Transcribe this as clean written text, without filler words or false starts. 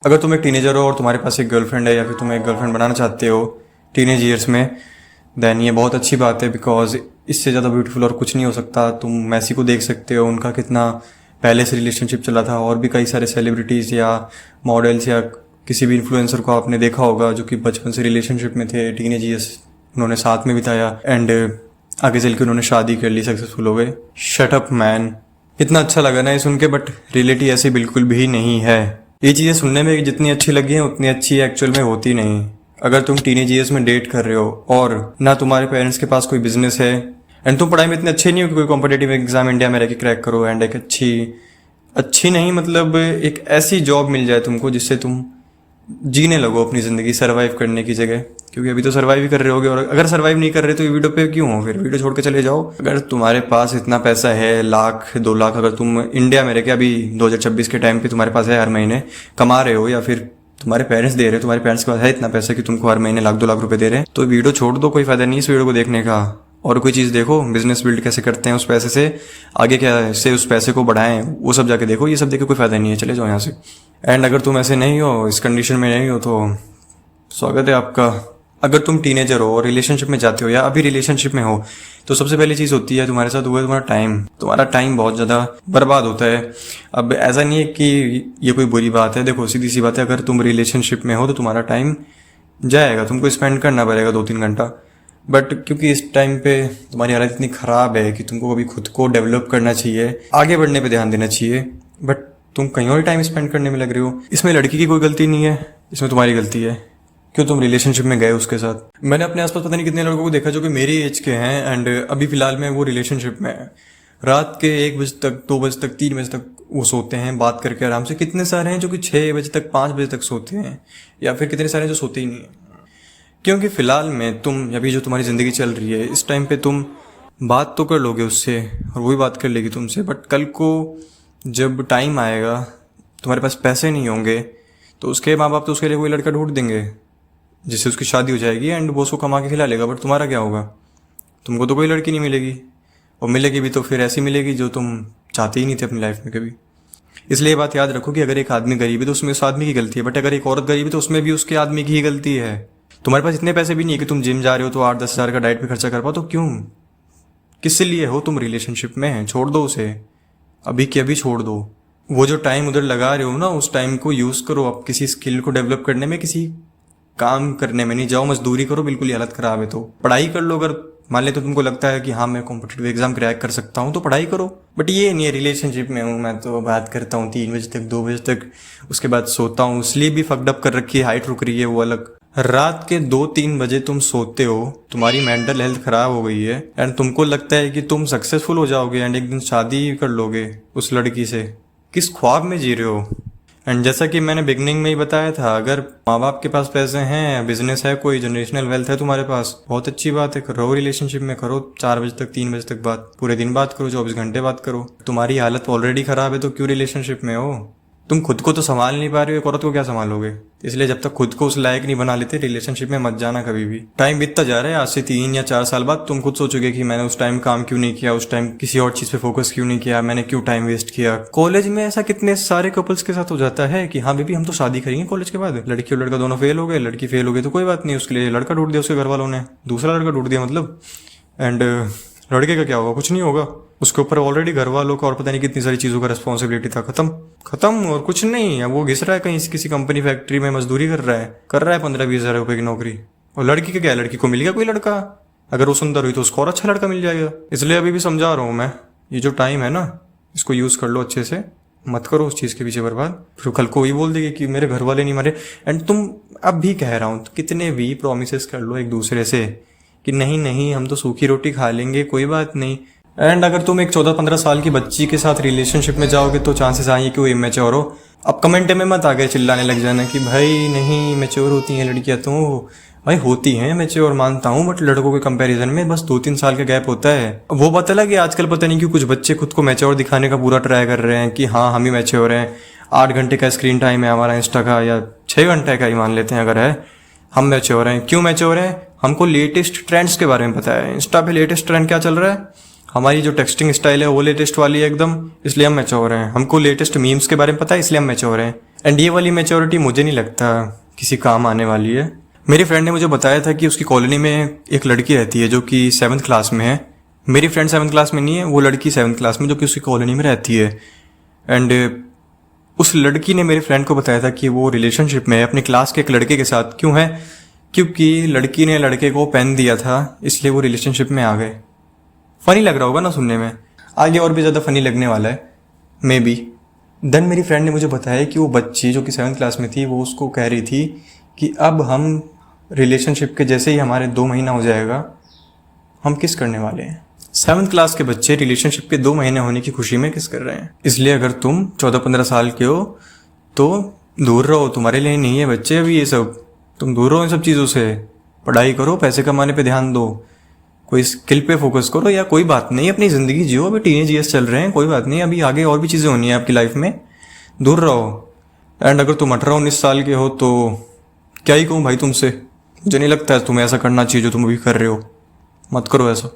अगर तुम एक टीनेजर हो और तुम्हारे पास एक गर्लफ्रेंड है या फिर तुम एक गर्लफ्रेंड बनाना चाहते हो टीनेज ईयर्स में, देन ये बहुत अच्छी बात है बिकॉज इससे ज़्यादा ब्यूटीफुल और कुछ नहीं हो सकता। तुम मैसी को देख सकते हो, उनका कितना पहले से रिलेशनशिप चला था, और भी कई सारे सेलिब्रिटीज़ या मॉडल्स या किसी भी इन्फ्लुएंसर को आपने देखा होगा जो कि बचपन से रिलेशनशिप में थे, टीनेज ईयर्स उन्होंने साथ में बिताया एंड आगे चल के उन्होंने शादी कर ली, सक्सेसफुल हो गए। शट अप मैन, इतना अच्छा लगा ना ये सुन के, बट रियलिटी ऐसी बिल्कुल भी नहीं है। ये चीज़ें सुनने में जितनी अच्छी लगी हैं उतनी अच्छी एक्चुअल में होती नहीं। अगर तुम टीनेज ईयर्स में डेट कर रहे हो और ना तुम्हारे पेरेंट्स के पास कोई बिजनेस है एंड तुम पढ़ाई में इतने अच्छे नहीं हो कि कोई कॉम्पिटेटिव एग्जाम इंडिया में रह के क्रैक करो एंड एक अच्छी नहीं मतलब एक ऐसी जॉब मिल जाए तुमको जिससे तुम जीने लगो अपनी ज़िंदगी सर्वाइव करने की जगह, क्योंकि अभी तो सर्वाइव ही कर रहे होगे। और अगर सर्वाइव नहीं कर रहे तो ये वीडियो पे क्यों हो, फिर वीडियो छोड़ के चले जाओ। अगर तुम्हारे पास इतना पैसा है, 1,00,000 2,00,000 अगर तुम इंडिया में रह के अभी 2026 के टाइम पे तुम्हारे पास है, हर महीने कमा रहे हो, या फिर तुम्हारे पेरेंट्स दे रहे हो, तुम्हारे पेरेंट्स के पास है इतना पैसा कि तुमको हर महीने 1,00,000 2,00,000 रुपए दे रहे हैं, तो वीडियो छोड़ दो, कोई फायदा नहीं इस वीडियो को देखने का। और कोई चीज़ देखो, बिजनेस बिल्ड कैसे करते हैं उस पैसे से, आगे कैसे उस पैसे को बढ़ाएं, वो सब जाके देखो। ये सब देख के कोई फायदा नहीं है, चले जाओ यहाँ से। एंड अगर तुम ऐसे नहीं हो, इस कंडीशन में नहीं हो, तो स्वागत है आपका। अगर तुम टीनेजर हो और रिलेशनशिप में जाते हो या अभी रिलेशनशिप में हो, तो सबसे पहली चीज़ होती है तुम्हारे साथ, वो है तुम्हारा टाइम। तुम्हारा टाइम बहुत ज़्यादा बर्बाद होता है। अब ऐसा नहीं है कि ये कोई बुरी बात है, देखो सीधी सी बात है, अगर तुम रिलेशनशिप में हो तो तुम्हारा टाइम जाएगा, तुमको स्पेंड करना पड़ेगा 2-3 घंटा। बट क्योंकि इस टाइम पे तुम्हारी हालत इतनी ख़राब है कि तुमको कभी खुद को डेवलप करना चाहिए, आगे बढ़ने पे ध्यान देना चाहिए, बट तुम कहीं और टाइम स्पेंड करने में लग रहे हो। इसमें लड़की की कोई गलती नहीं है, इसमें तुम्हारी गलती है, क्यों तुम रिलेशनशिप में गए उसके साथ। मैंने अपने आसपास पता नहीं कितने लड़कों को देखा जो कि मेरी एज के हैं एंड अभी फिलहाल में वो रिलेशनशिप में है। रात के 1 बजे तक, 2 बजे तक, 3 बजे तक वो सोते हैं बात करके आराम से। कितने सारे हैं जो कि 6 बजे तक, 5 बजे तक सोते हैं, या फिर कितने सारे हैं जो सोते ही नहीं है। क्योंकि फ़िलहाल में तुम अभी जो तुम्हारी ज़िंदगी चल रही है, इस टाइम पे तुम बात तो कर लोगे उससे और वो भी बात कर लेगी तुमसे, बट कल को जब टाइम आएगा, तुम्हारे पास पैसे नहीं होंगे, तो उसके माँ बाप तो उसके लिए कोई लड़का ढूंढ देंगे जिससे उसकी शादी हो जाएगी एंड वो उसको कमा के खिला लेगा। बट तुम्हारा क्या होगा? तुमको तो कोई लड़की नहीं मिलेगी, और मिलेगी भी तो फिर ऐसी मिलेगी जो तुम चाहते ही नहीं थे अपनी लाइफ में कभी। इसलिए ये बात याद रखो कि अगर एक आदमी गरीब है तो उसमें उस आदमी की गलती है, बट अगर एक औरत गरीब है तो उसमें भी उसके आदमी की ही गलती है। तुम्हारे पास इतने पैसे भी नहीं है कि तुम जिम जा रहे हो तो 8-10 हज़ार का डाइट पे खर्चा कर पाओ, तो क्यों, किस लिए हो तुम रिलेशनशिप में? छोड़ दो उसे, अभी के अभी छोड़ दो। वो जो टाइम उधर लगा रहे हो ना, उस टाइम को यूज़ करो अब किसी स्किल को डेवलप करने में, किसी काम करने में नहीं जाओ, मजदूरी करो। बिल्कुल ही हालत ख़राब है तो पढ़ाई कर लो। अगर मान ले तो तुमको लगता है कि हाँ मैं कॉम्पिटिटिव एग्जाम क्रैक कर सकता हूँ तो पढ़ाई करो, बट ये नहीं है रिलेशनशिप में हूँ मैं तो बात करता हूँ 3 बजे तक, 2 बजे तक, उसके बाद सोता हूँ। स्लीप भी फकडअप कर रखी है, हाइट रुक रही है वो अलग। रात के 2-3 बजे तुम सोते हो, तुम्हारी मेंटल हेल्थ खराब हो गई है एंड तुमको लगता है कि तुम सक्सेसफुल हो जाओगे एंड एक दिन शादी कर लोगे उस लड़की से। किस ख्वाब में जी रहे हो? एंड जैसा कि मैंने बिगनिंग में ही बताया था, अगर माँ बाप के पास पैसे हैं, बिजनेस है, कोई जनरेशनल वेल्थ है तुम्हारे पास, बहुत अच्छी बात है, करो रिलेशनशिप में, करो 4 बजे तक, 3 बजे तक बात, पूरे दिन बात करो, 24 घंटे बात करो। तुम्हारी हालत ऑलरेडी खराब है तो क्यों रिलेशनशिप में हो? तुम खुद को तो संभाल नहीं पा रहे हो, एक औरत को क्या संभालोगे? इसलिए जब तक खुद को उस लायक नहीं बना लेते, रिलेशनशिप में मत जाना कभी भी। टाइम बीतता जा रहा है, आज से 3 या 4 साल बाद तुम खुद सोचोगे कि मैंने उस टाइम काम क्यों नहीं किया, उस टाइम किसी और चीज़ पे फोकस क्यों नहीं किया, मैंने क्यों टाइम वेस्ट किया। कॉलेज में ऐसा कितने सारे कपल्स के साथ हो जाता है कि हाँ बेबी हम तो शादी करेंगे कॉलेज के बाद, लड़की और लड़का दोनों फेल हो गए, लड़की फेल हो गई तो कोई बात नहीं, उसके लिए लड़का ढूंढ दिया उसके घर वालों ने, दूसरा लड़का ढूंढ दिया मतलब। एंड लड़के का क्या होगा? कुछ नहीं होगा, उसके ऊपर ऑलरेडी घर वालों का और पता नहीं कितनी सारी चीज़ों का रिस्पॉन्सिबिलिटी था। खत्म और कुछ नहीं। अब वो घिस रहा है कहीं किसी कंपनी फैक्ट्री में मजदूरी कर रहा है 15-20 हज़ार रुपए की नौकरी। और लड़की का क्या है? लड़की को मिल गया कोई लड़का, अगर वो सुंदर हुई तो उसको और अच्छा लड़का मिल जाएगा। इसलिए अभी भी समझा रहा हूँ मैं, ये जो टाइम है ना, इसको यूज़ कर लो अच्छे से, मत करो उस चीज़ के पीछे बर्बाद। फिर कल को वही बोल देगी कि मेरे घर वाले नहीं मरे। एंड तुम अब भी कह रहा हूँ, कितने भी प्रोमिस कर लो एक दूसरे से कि नहीं नहीं हम तो सूखी रोटी खा लेंगे, कोई बात नहीं। एंड अगर तुम एक 14-15 साल की बच्ची के साथ रिलेशनशिप में जाओगे तो चांसेस आएंगे कि वो इमेच्योर हो। अब कमेंट में मत आगे चिल्लाने लग जाना कि भाई नहीं मैच्योर होती हैं लड़कियां, तो भाई होती हैं मैच्योर मानता हूँ, बट लड़कों के कंपैरिजन में बस 2-3 साल का गैप होता है। वो पता लगे आजकल पता नहीं क्यों कुछ बच्चे खुद को मैच्योर दिखाने का पूरा ट्राई कर रहे हैं कि हाँ हम ही मैच्योर हैं। 8 घंटे का स्क्रीन टाइम है हमारा इंस्टा का, या 6 घंटे का ही मान लेते हैं अगर है, हम मैच्योर हैं। क्यों मैच्योर हैं? हमको लेटेस्ट ट्रेंड्स के बारे में पता है। इंस्टा पे लेटेस्ट ट्रेंड क्या चल रहा है, हमारी जो टेक्सटिंग स्टाइल है वो लेटेस्ट वाली है एकदम, इसलिए हम मैच्योर हैं। हमको लेटेस्ट मीम्स के बारे में पता है इसलिए हम मैच्योर हैं। एंड ये वाली मैच्योरिटी मुझे नहीं लगता किसी काम आने वाली है। मेरी फ्रेंड ने मुझे बताया था कि उसकी कॉलोनी में एक लड़की रहती है जो कि 7th क्लास में है। मेरी फ्रेंड 7th क्लास में नहीं है, वो लड़की 7th क्लास में जो कि उसकी कॉलोनी में रहती है। एंड उस लड़की ने मेरी फ्रेंड को बताया था कि वो रिलेशनशिप में है अपनी क्लास के एक लड़के के साथ। क्यों है? क्योंकि लड़की ने लड़के को पेन दिया था, इसलिए वो रिलेशनशिप में आ गए। फ़नी लग रहा होगा ना सुनने में, आगे और भी ज़्यादा फ़नी लगने वाला है मे बी। देन मेरी फ्रेंड ने मुझे बताया कि वो बच्ची जो कि 7th क्लास में थी, वो उसको कह रही थी कि अब हम रिलेशनशिप के जैसे ही हमारे 2 महीना हो जाएगा, हम किस करने वाले हैं। 7th क्लास के बच्चे रिलेशनशिप के 2 महीने होने की खुशी में किस कर रहे हैं। इसलिए अगर तुम 14-15 साल के हो तो दूर रहो, तुम्हारे लिए नहीं है बच्चे अभी ये सब। तुम दूर रहो इन सब चीज़ों से, पढ़ाई करो, पैसे कमाने पे ध्यान दो, कोई स्किल पे फोकस करो, या कोई बात नहीं अपनी ज़िंदगी जियो। अभी टीनेज ईयर्स चल रहे हैं, कोई बात नहीं, अभी आगे और भी चीज़ें होनी है आपकी लाइफ में, दूर रहो। एंड अगर तुम 18-19 साल के हो तो क्या ही कहूँ भाई तुमसे, मुझे नहीं लगता है तुम्हें ऐसा करना चाहिए जो तुम अभी कर रहे हो। मत करो ऐसा।